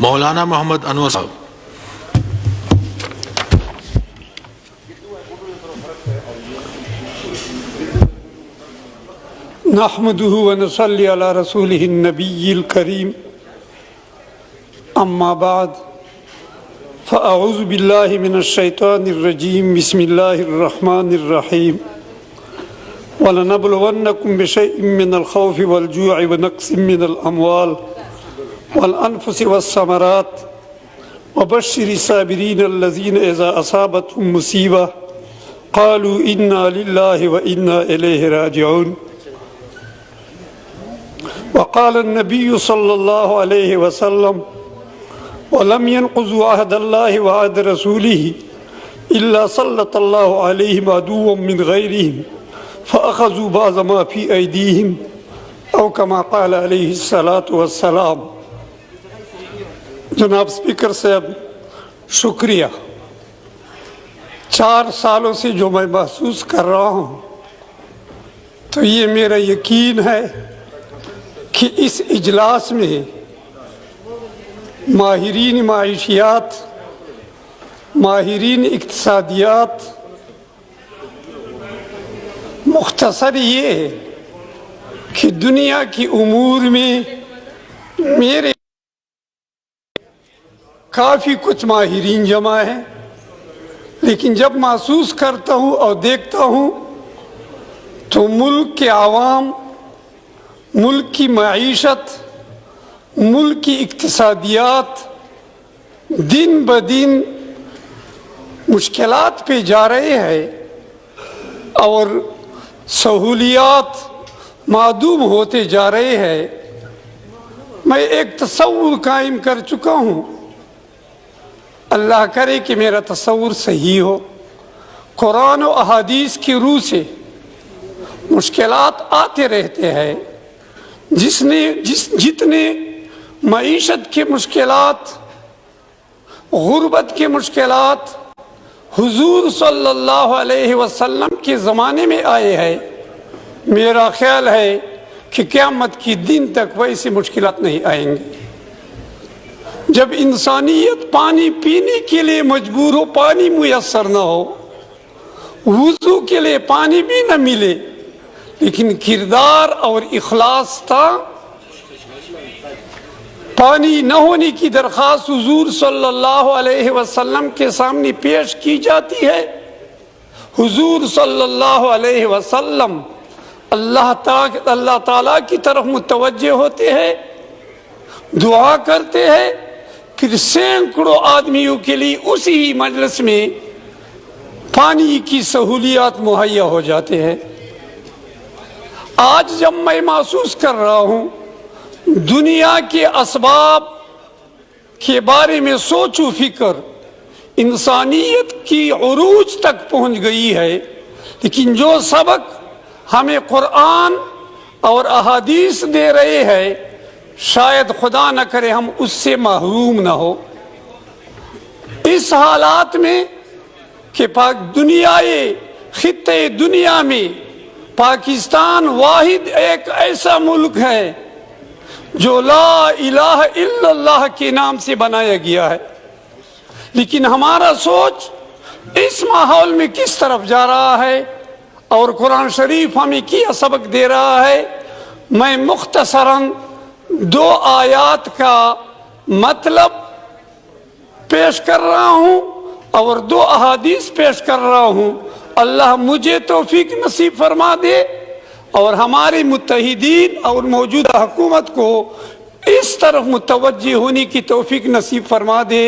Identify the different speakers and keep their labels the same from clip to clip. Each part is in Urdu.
Speaker 1: مولانا محمد انور صاحب.
Speaker 2: نحمده ونصلي على رسوله النبي الكريم أما بعد فأعوذ بالله من الشيطان الرجيم بسم الله الرحمن الرحيم وَلَنَبْلُوَنَّكُمْ بِشَيْءٍ مِّنَ الْخَوْفِ وَالْجُوعِ وَنَقْصٍ مِّنَ الْأَمْوَالِ وَالْأَنفُسِ وَالثَّمَرَاتِ وَبَشِّرِ الصَّابِرِينَ الَّذِينَ إِذَا أَصَابَتْهُم مُّصِيبَةٌ قَالُوا إِنَّا لِلَّهِ وَإِنَّا إِلَيْهِ رَاجِعُونَ. وقال النبي صلى الله عليه وسلم وَلَمْ يَنقُضُوا عَهْدَ اللَّهِ وعهد رسوله إِلَّا سَلَّطَ اللَّهُ عَلَيْهِمْ عَدُوًّا مِّنْ غَيْرِهِمْ فَأَخَذُوا بَعْضَ مَا فِي أَيْدِيهِمْ أو كما قال علیہ الصلاۃ والسلام. جناب اسپیکر صاحب شکریہ. 4 سالوں سے جو میں محسوس کر رہا ہوں تو یہ میرا یقین ہے کہ اس اجلاس میں ماہرین معاشیات، ماہرین اقتصادیات، مختصر یہ ہے کہ دنیا کی امور میں میرے کافی کچھ ماہرین جمع ہیں، لیکن جب محسوس کرتا ہوں اور دیکھتا ہوں تو ملک کے عوام، ملک کی معیشت، ملک کی اقتصادیات دن بدن مشکلات پہ جا رہے ہیں اور سہولیات معدوم ہوتے جا رہے ہیں. میں ایک تصور قائم کر چکا ہوں، اللہ کرے کہ میرا تصور صحیح ہو. قرآن و احادیث کی روح سے مشکلات آتے رہتے ہیں. جتنے معیشت کے مشکلات، غربت کے مشکلات حضور صلی اللہ علیہ وسلم کے زمانے میں آئے ہیں، میرا خیال ہے کہ قیامت کی دن تک ویسی مشکلات نہیں آئیں گے. جب انسانیت پانی پینے کے لیے مجبور ہو، پانی میسر نہ ہو، وضو کے لیے پانی بھی نہ ملے، لیکن کردار اور اخلاص تھا. پانی نہ ہونے کی درخواست حضور صلی اللہ علیہ وسلم کے سامنے پیش کی جاتی ہے. حضور صلی اللہ علیہ وسلم اللہ تعالیٰ کی طرف متوجہ ہوتے ہیں، دعا کرتے ہیں، پھر سینکڑوں آدمیوں کے لیے اسی ہی مجلس میں پانی کی سہولیات مہیا ہو جاتے ہیں. آج جب میں محسوس کر رہا ہوں دنیا کے اسباب کے بارے میں سوچ و فکر انسانیت کی عروج تک پہنچ گئی ہے، لیکن جو سبق ہمیں قرآن اور احادیث دے رہے ہیں شاید خدا نہ کرے ہم اس سے محروم نہ ہو. اس حالات میں کہ خطے دنیا میں پاکستان واحد ایک ایسا ملک ہے جو لا الہ الا اللہ کے نام سے بنایا گیا ہے، لیکن ہمارا سوچ اس ماحول میں کس طرف جا رہا ہے اور قرآن شریف ہمیں کیا سبق دے رہا ہے. میں مختصراً 2 آیات کا مطلب پیش کر رہا ہوں اور 2 احادیث پیش کر رہا ہوں. اللہ مجھے توفیق نصیب فرما دے اور ہمارے متحدین اور موجودہ حکومت کو اس طرف متوجہ ہونے کی توفیق نصیب فرما دے.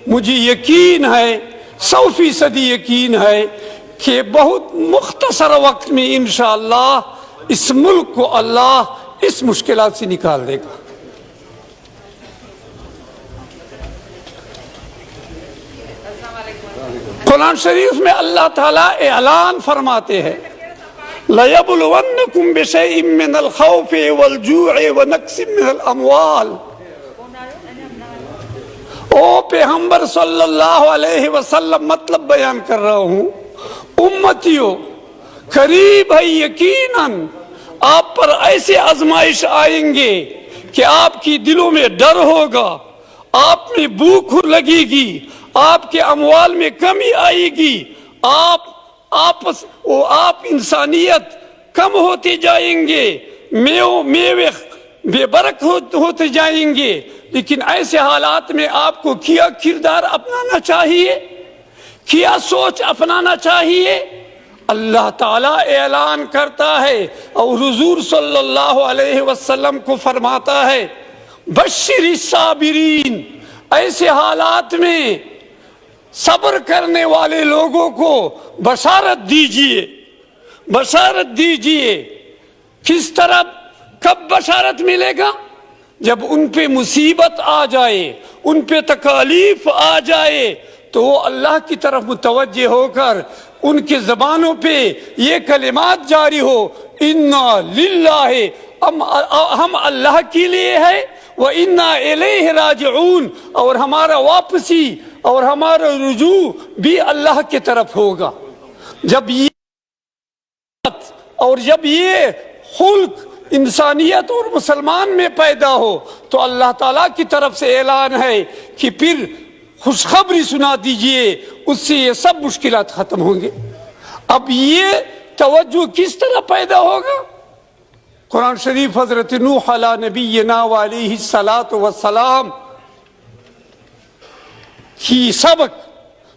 Speaker 2: مجھے یقین ہے، 100% یقین ہے کہ بہت مختصر وقت میں انشاءاللہ اس ملک کو اللہ اس مشکلات سے نکال دے گا. قرآن شریف میں اللہ تعالیٰ اعلان فرماتے ہیں لَيَبْلُوَنَّكُمْ بِشَيْءٍ مِّنَ الْخَوْفِ وَالْجُوعِ وَنَقْصٍ مِّنَ الْأَمْوَالِ. او پیغمبر صلی اللہ علیہ وسلم مطلب بیان کر رہا ہوں. امتیوں قریب ہے یقیناً آپ پر ایسے آزمائش آئیں گے کہ آپ کی دلوں میں ڈر ہوگا، آپ میں بھوک لگے گی، آپ کے اموال میں کمی آئے گی، آپ انسانیت کم ہوتے جائیں گے، میوے بے برکت ہوتے جائیں گے. لیکن ایسے حالات میں آپ کو کیا کردار اپنانا چاہیے، کیا سوچ اپنانا چاہیے. اللہ تعالیٰ اعلان کرتا ہے اور حضور صلی اللہ علیہ وسلم کو فرماتا ہے بشر الصابرین، ایسے حالات میں صبر کرنے والے لوگوں کو بشارت دیجئے، بشارت دیجئے. کس طرح، کب بشارت ملے گا؟ جب ان پہ مصیبت آ جائے، ان پہ تکالیف آ جائے تو وہ اللہ کی طرف متوجہ ہو کر ان کی زبانوں پہ یہ کلمات جاری ہو، انا للہ، ہم اللہ کے لیے ہے، وَإِنَّا إِلَيْهِ راجعون، اور ہمارا واپسی اور ہمارا رجوع بھی اللہ کی طرف ہوگا. جب یہ خلق انسانیت اور مسلمان میں پیدا ہو تو اللہ تعالیٰ کی طرف سے اعلان ہے کہ پھر خوشخبری سنا دیجئے، اس سے یہ سب مشکلات ختم ہوں گے. اب یہ توجہ کس طرح پیدا ہوگا؟ قرآن شریف حضرت نوح علیہ نبینا وعلیہ الصلاۃ والسلام کی سبق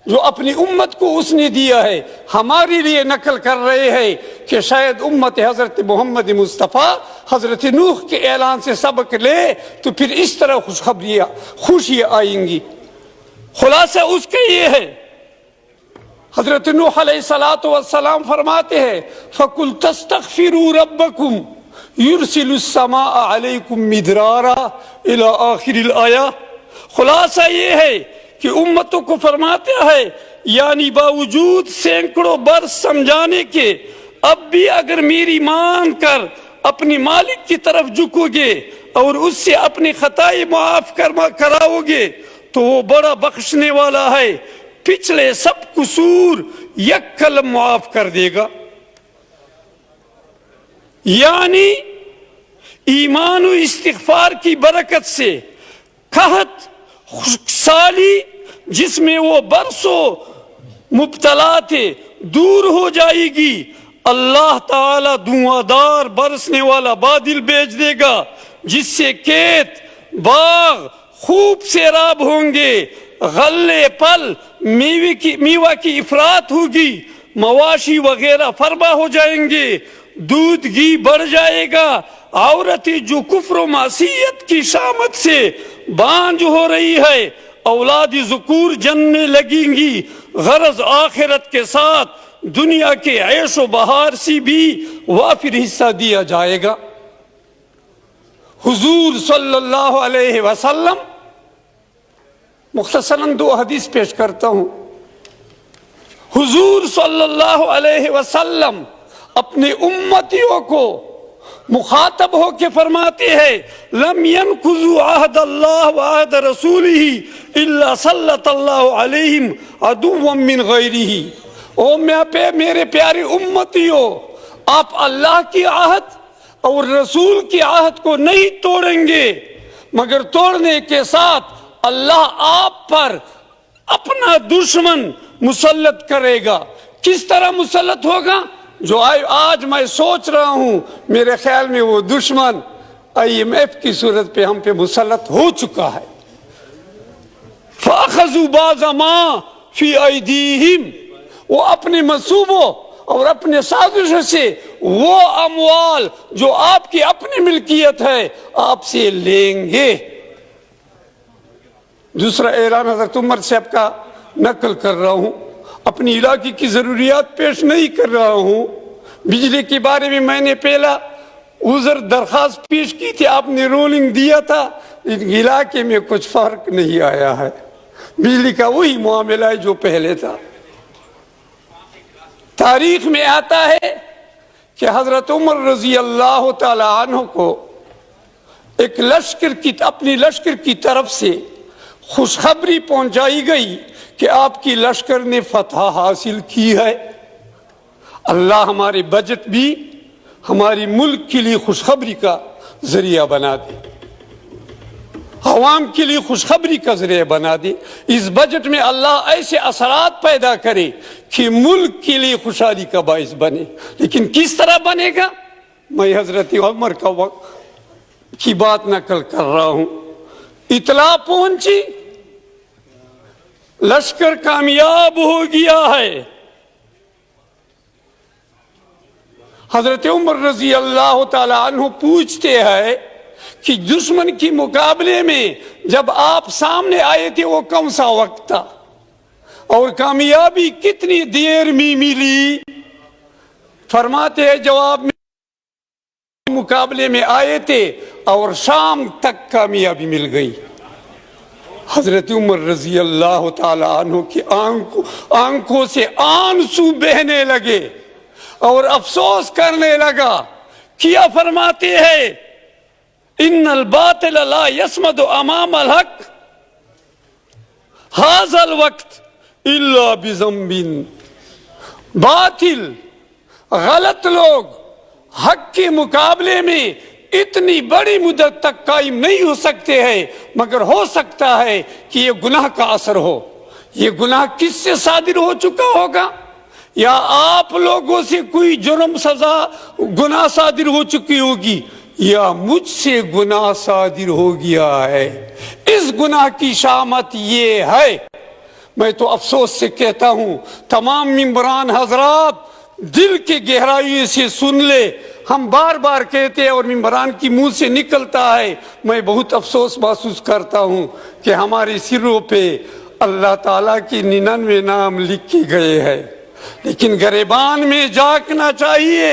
Speaker 2: جو اپنی امت کو اس نے دیا ہے ہمارے لیے نقل کر رہے ہیں کہ شاید امت حضرت محمد مصطفیٰ حضرت نوح کے اعلان سے سبق لے تو پھر اس طرح خوشیاں آئیں گی. خلاصہ اس کے یہ ہے، حضرت نوح علیہ الصلاۃ والسلام فرماتے ہیں فَقُلْ تَسْتَغْفِرُوا رَبَّكُمْ يُرْسِلُ السَّمَاءَ عَلَيْكُمْ مِدْرَارًا إِلَى آخِرِ الْآيَةِ. خلاصہ یہ ہے کہ امتوں کو فرماتے ہیں یعنی باوجود سینکڑوں برس سمجھانے کے اب بھی اگر میری مان کر اپنی مالک کی طرف جھکو گے اور اس سے اپنی خطائیں معاف کراؤ گے تو وہ بڑا بخشنے والا ہے، پچھلے سب قصور یک کلم معاف کر دے گا. یعنی ایمان و استغفار کی برکت سے قحط خشکسالی جس میں وہ برسوں مبتلا تھے دور ہو جائے گی. اللہ تعالی دھواں دار برسنے والا بادل بھیج دے گا جس سے کھیت باغ خوب سیراب ہوں گے، غلے پھل میوہ کی افراط ہوگی، مواشی وغیرہ فربا ہو جائیں گے، دودھ گھی بڑھ جائے گا. عورتیں جو کفر و معصیت کی شامت سے بانجھ ہو رہی ہے اولاد ذکور جننے لگیں گی. غرض آخرت کے ساتھ دنیا کے عیش و بہار سے بھی وافر حصہ دیا جائے گا. حضور صلی اللہ علیہ وسلم، مختصراً 2 حدیث پیش کرتا ہوں. حضور صلی اللہ علیہ وسلم اپنے امتیوں کو مخاطب ہو کے فرماتے ہیں لم ينقضوا عہد اللہ وعہد رسولہ الا سلط اللہ علیہم عدوا من غیرہ. او میرے پیارے امتیوں، آپ اللہ کی عہد اور رسول کی عہد کو نہیں توڑیں گے مگر توڑنے کے ساتھ اللہ آپ پر اپنا دشمن مسلط کرے گا. کس طرح مسلط ہوگا؟ جو آج میں سوچ رہا ہوں میرے خیال میں وہ دشمن IMF کی صورت پہ ہم پہ مسلط ہو چکا ہے. فَأَخَذُوا بَعْضَ مَا فِي أَيْدِيهِمْ، وہ اپنے منصوبوں اور اپنے سازشوں سے وہ اموال جو آپ کی اپنی ملکیت ہے آپ سے لیں گے. دوسرا اعلان حضرت عمر صاحب کا نقل کر رہا ہوں، اپنی علاقے کی ضروریات پیش نہیں کر رہا ہوں. بجلی کے بارے میں نے پہلا عذر درخواست پیش کی تھی، آپ نے رولنگ دیا تھا، علاقے میں کچھ فرق نہیں آیا ہے، بجلی کا وہی معاملہ ہے جو پہلے تھا. تاریخ میں آتا ہے کہ حضرت عمر رضی اللہ تعالی عنہ کو ایک اپنی لشکر کی طرف سے خوشخبری پہنچائی گئی کہ آپ کی لشکر نے فتح حاصل کی ہے. اللہ ہمارے بجٹ بھی ہماری ملک کے لیے خوشخبری کا ذریعہ بنا دے. عوام کے لیے خوشخبری کا ذریعہ بنا دے. اس بجٹ میں اللہ ایسے اثرات پیدا کرے کہ ملک کے لیے خوشحالی کا باعث بنے. لیکن کس طرح بنے گا؟ میں حضرت عمر کا وقت کی بات نقل کر رہا ہوں. اطلاع پہنچی لشکر کامیاب ہو گیا ہے. حضرت عمر رضی اللہ تعالی عنہ پوچھتے ہیں کہ دشمن کے مقابلے میں جب آپ سامنے آئے تھے وہ کون سا وقت تھا اور کامیابی کتنی دیر میں ملی؟ فرماتے ہیں جواب میں مقابلے میں آئے تھے اور شام تک کامیابی مل گئی. حضرت عمر رضی اللہ تعالی عنہ کی آنکھوں سے آنسو بہنے لگے اور افسوس کرنے لگا. کیا فرماتے ہیں؟ ان الباطل لا يصمد امام الحق هذا الوقت الا بذنب. باطل غلط لوگ حق کے مقابلے میں اتنی بڑی مدت تک قائم نہیں ہو سکتے ہیں مگر ہو سکتا ہے کہ یہ گناہ کا اثر ہو. یہ گناہ کس سے صادر ہو چکا ہوگا؟ یا آپ لوگوں سے کوئی جرم سزا گناہ صادر ہو چکی ہوگی یا مجھ سے گناہ صادر ہو گیا ہے. اس گناہ کی شامت یہ ہے. میں تو افسوس سے کہتا ہوں تمام ممبران حضرات دل کی گہرائی سے سن لے. ہم بار بار کہتے ہیں اور ممبران کی منہ سے نکلتا ہے. میں بہت افسوس محسوس کرتا ہوں کہ ہمارے سروں پہ اللہ تعالیٰ کی 99 نام لکھے گئے ہیں. لیکن گریبان میں جھانکنا چاہیے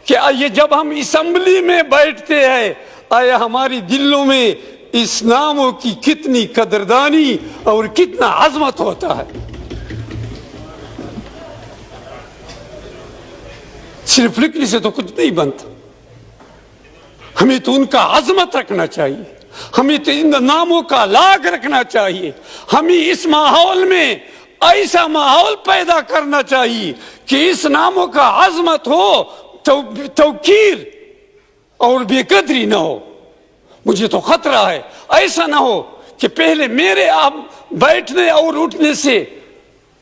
Speaker 2: کہ یہ جب ہم اسمبلی میں بیٹھتے ہیں آیا ہماری دلوں میں اس ناموں کی کتنی قدردانی اور کتنا عظمت ہوتا ہے. صرف لکھنے سے تو کچھ نہیں بنتا. ہمیں تو ان کا عظمت رکھنا چاہیے. ہمیں تو ان ناموں کا لاگ رکھنا چاہیے. ہمیں اس ماحول میں ایسا ماحول پیدا کرنا چاہیے کہ اس ناموں کا عظمت ہو, توقیر اور بے قدری نہ ہو. مجھے تو خطرہ ہے ایسا نہ ہو کہ پہلے میرے آپ بیٹھنے اور اٹھنے سے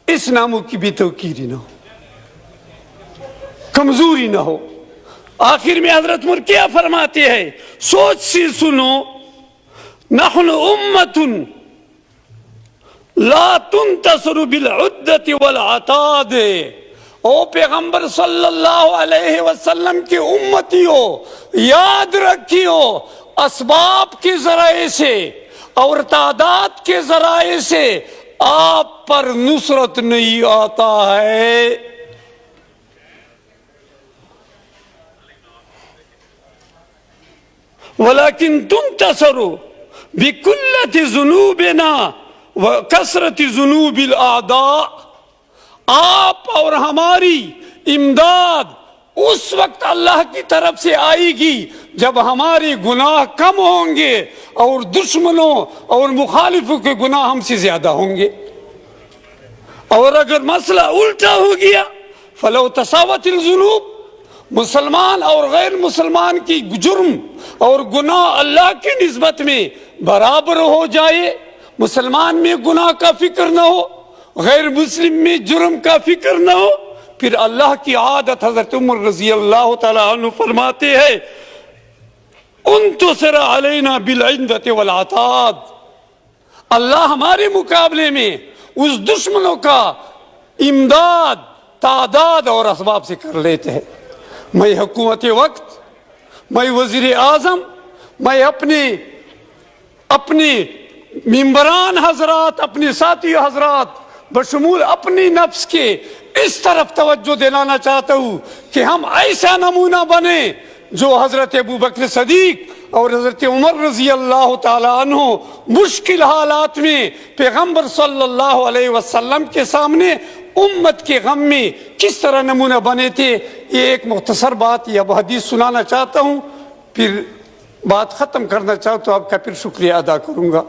Speaker 2: اس ناموں کی بھی توقیری نہ ہو, کمزوری نہ ہو. آخر میں حضرت عمر کیا فرماتے ہیں؟ سوچ سے سنو. نحن امت لا تنتصر بالعدت والعتاد. او پیغمبر صلی اللہ علیہ وسلم کی امتیوں یاد رکھیو اسباب کے ذرائع سے اور تعداد کے ذرائع سے آپ پر نصرت نہیں آتا ہے. ولیکن تنتصر بقلت ذنوبنا وکثرت ذنوب الاعداء. آپ اور ہماری امداد اس وقت اللہ کی طرف سے آئے گی جب ہمارے گناہ کم ہوں گے اور دشمنوں اور مخالفوں کے گناہ ہم سے زیادہ ہوں گے. اور اگر مسئلہ الٹا ہو گیا فلو تساوت الذنوب, مسلمان اور غیر مسلمان کی جرم اور گناہ اللہ کی نسبت میں برابر ہو جائے, مسلمان میں گناہ کا فکر نہ ہو, غیر مسلم میں جرم کا فکر نہ ہو, پھر اللہ کی عادت حضرت عمر رضی اللہ تعالی عنہ فرماتے ہیں انتصر علینا بالعدت والعتاد. اللہ ہمارے مقابلے میں اس دشمنوں کا امداد تعداد اور اسباب سے کر لیتے ہیں. میں حکومت وقت, میں وزیر اعظم, میں اپنے ممبران حضرات, اپنے ساتھی حضرات بشمول اپنی نفس کے اس طرف توجہ دلانا چاہتا ہوں کہ ہم ایسا نمونہ بنے جو حضرت ابوبکر صدیق اور حضرت عمر رضی اللہ تعالی عنہ مشکل حالات میں پیغمبر صلی اللہ علیہ وسلم کے سامنے امت کے غم میں کس طرح نمونہ بنے تھے. یہ ایک مختصر بات یا حدیث سنانا چاہتا ہوں, پھر بات ختم کرنا چاہتا ہوں, آپ کا پھر شکریہ ادا کروں گا.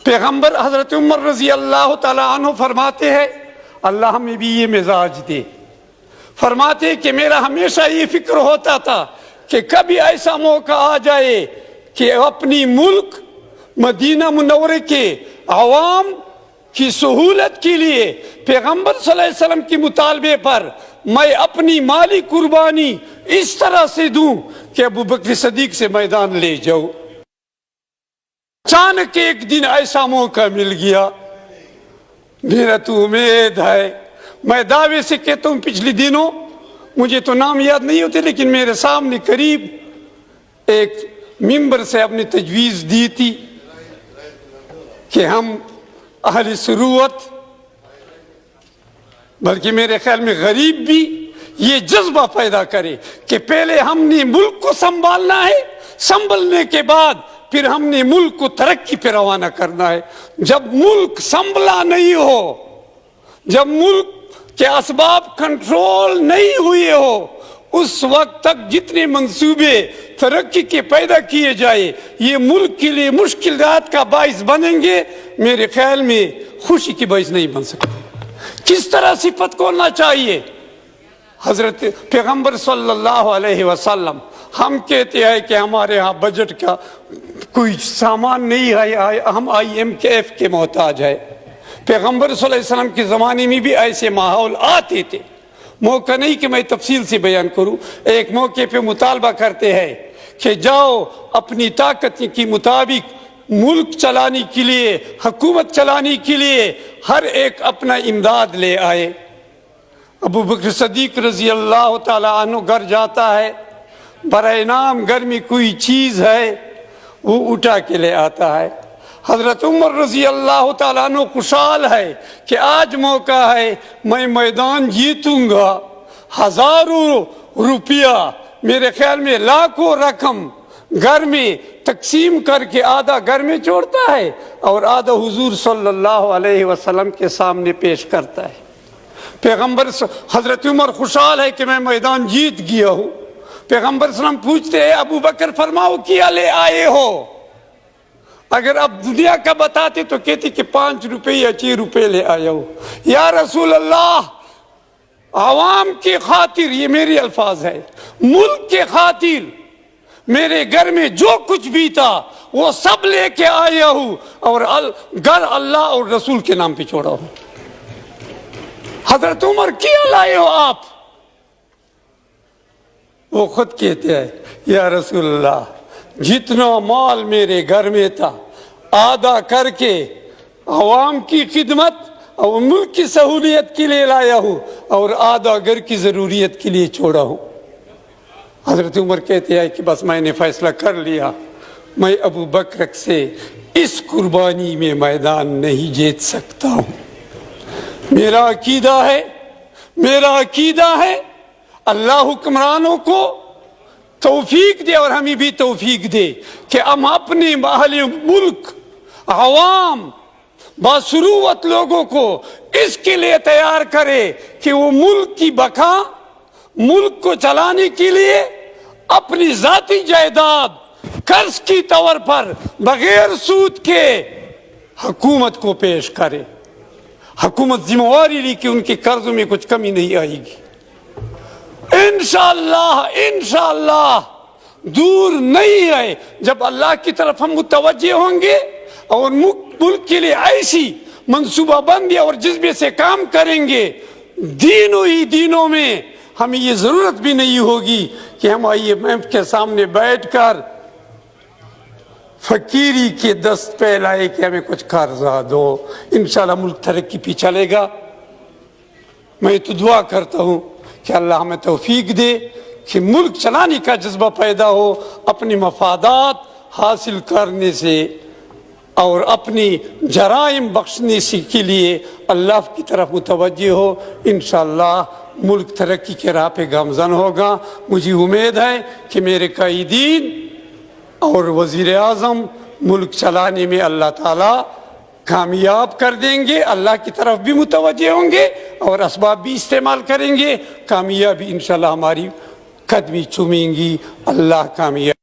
Speaker 2: پیغمبر حضرت عمر رضی اللہ تعالی عنہ فرماتے ہیں اللہ ہمیں بھی یہ مزاج دے. فرماتے کہ میرا ہمیشہ یہ فکر ہوتا تھا کہ کبھی ایسا موقع آ جائے کہ اپنی ملک مدینہ منورہ کے عوام کی سہولت کے لیے پیغمبر صلی اللہ علیہ وسلم کے مطالبے پر میں اپنی مالی قربانی اس طرح سے دوں کہ ابو بکر صدیق سے میدان لے جاؤں۔ اچانک ایک دن ایسا موقع مل گیا، میرا تو امید ہے، میں دعوے سے کہتا ہوں پچھلے دنوں مجھے تو نام یاد نہیں ہوتے، لیکن میرے سامنے قریب ایک ممبر سے اپنی تجویز دی تھی کہ ہم اہل ثروت، بلکہ میرے خیال میں غریب بھی یہ جذبہ پیدا کرے کہ پہلے ہم نے ملک کو سنبھالنا ہے، سنبھلنے کے بعد پھر ہم نے ملک کو ترقی پہ روانہ کرنا ہے۔ جب ملک سنبھلا نہیں ہو، جب ملک کے اسباب کنٹرول نہیں ہوئے ہو، اس وقت تک جتنے منصوبے ترقی کے پیدا کیے جائے یہ ملک کے لیے مشکلات کا باعث بنیں گے، میرے خیال میں خوشی کی باعث نہیں بن سکتے۔ کس طرح صفت کو ہونا چاہیے؟ حضرت پیغمبر صلی اللہ علیہ وسلم، ہم کہتے ہیں کہ ہمارے ہاں بجٹ کا کوئی سامان نہیں ہے، ہم IMF کے محتاج ہے۔ پیغمبر صلی اللہ علیہ وسلم کے زمانے میں بھی ایسے ماحول آتے تھے۔ موقع نہیں کہ میں تفصیل سے بیان کروں، ایک موقع پہ مطالبہ کرتے ہیں کہ جاؤ اپنی طاقت کے مطابق ملک چلانے کے لیے، حکومت چلانے کے لیے ہر ایک اپنا امداد لے آئے۔ ابو بکر صدیق رضی اللہ تعالیٰ عنہ گھر جاتا ہے، برائے نام گھر میں کوئی چیز ہے وہ اٹھا کے لے آتا ہے۔ حضرت عمر رضی اللہ تعالیٰ عنہ خوشحال ہے کہ آج موقع ہے، میں میدان جیتوں گا، ہزاروں روپیہ، میرے خیال میں لاکھوں رقم گھر میں تقسیم کر کے آدھا گھر میں چھوڑتا ہے اور آدھا حضور صلی اللہ علیہ وسلم کے سامنے پیش کرتا ہے۔ پیغمبر حضرت عمر خوشحال ہے کہ میں میدان جیت گیا ہوں۔ پیغمبر صلی اللہ علیہ وسلم پوچھتے ہیں ابو بکر فرماؤ کیا لے آئے ہو؟ اگر اب دنیا کا بتاتے تو کہتے کہ 5 روپے یا 6 روپے لے آیا ہو۔ یا رسول اللہ، عوام کی خاطر، یہ میری الفاظ ہے، ملک کے خاطر میرے گھر میں جو کچھ بھی تھا وہ سب لے کے آیا ہوں اور گھر اللہ اور رسول کے نام پہ چھوڑا ہوں۔ حضرت عمر کیا لائے ہو آپ؟ وہ خود کہتے ہیں یا رسول اللہ، جتنا مال میرے گھر میں تھا آدھا کر کے عوام کی خدمت اور ملک کی سہولیت کے لیے لایا ہوں اور آدھا گھر کی ضروریت کے لیے چھوڑا ہوں۔ حضرت عمر کہتے ہیں کہ بس میں نے فیصلہ کر لیا، میں ابو بکر سے اس قربانی میں میدان نہیں جیت سکتا ہوں۔ میرا عقیدہ ہے اللہ حکمرانوں کو توفیق دے اور ہمیں بھی توفیق دے کہ ہم اپنے اہل ملک، عوام، باثروت لوگوں کو اس کے لیے تیار کرے کہ وہ ملک کی بقا، ملک کو چلانے کے لیے اپنی ذاتی جائیداد قرض کی طور پر بغیر سود کے حکومت کو پیش کرے۔ حکومت ذمہ داری لی کہ ان کے قرضوں میں کچھ کمی نہیں آئے گی۔ انشاءاللہ دور نہیں ہے جب اللہ کی طرف ہم متوجہ ہوں گے اور ملک کے لیے ایسی منصوبہ بندی اور جذبے سے کام کریں گے، دینوں میں ہمیں یہ ضرورت بھی نہیں ہوگی کہ ہم IMF کے سامنے بیٹھ کر فقیری کے دست پھیلائے کہ ہمیں کچھ قرضہ دو۔ انشاءاللہ ملک ترقی پہ چلے گا۔ میں تو دعا کرتا ہوں کہ اللہ ہمیں توفیق دے کہ ملک چلانے کا جذبہ پیدا ہو، اپنی مفادات حاصل کرنے سے اور اپنی جرائم بخشنے سے کے لیے اللہ کی طرف متوجہ ہو۔ انشاءاللہ ملک ترقی کے راہ پہ گامزن ہوگا۔ مجھے امید ہے کہ میرے قائدین اور وزیر اعظم ملک چلانے میں اللہ تعالیٰ کامیاب کر دیں گے، اللہ کی طرف بھی متوجہ ہوں گے اور اسباب بھی استعمال کریں گے، کامیابی انشاءاللہ ہماری قدمی چومیں گی۔ اللہ کامیاب۔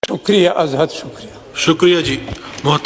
Speaker 2: شکریہ ازہد، شکریہ
Speaker 1: جی محترم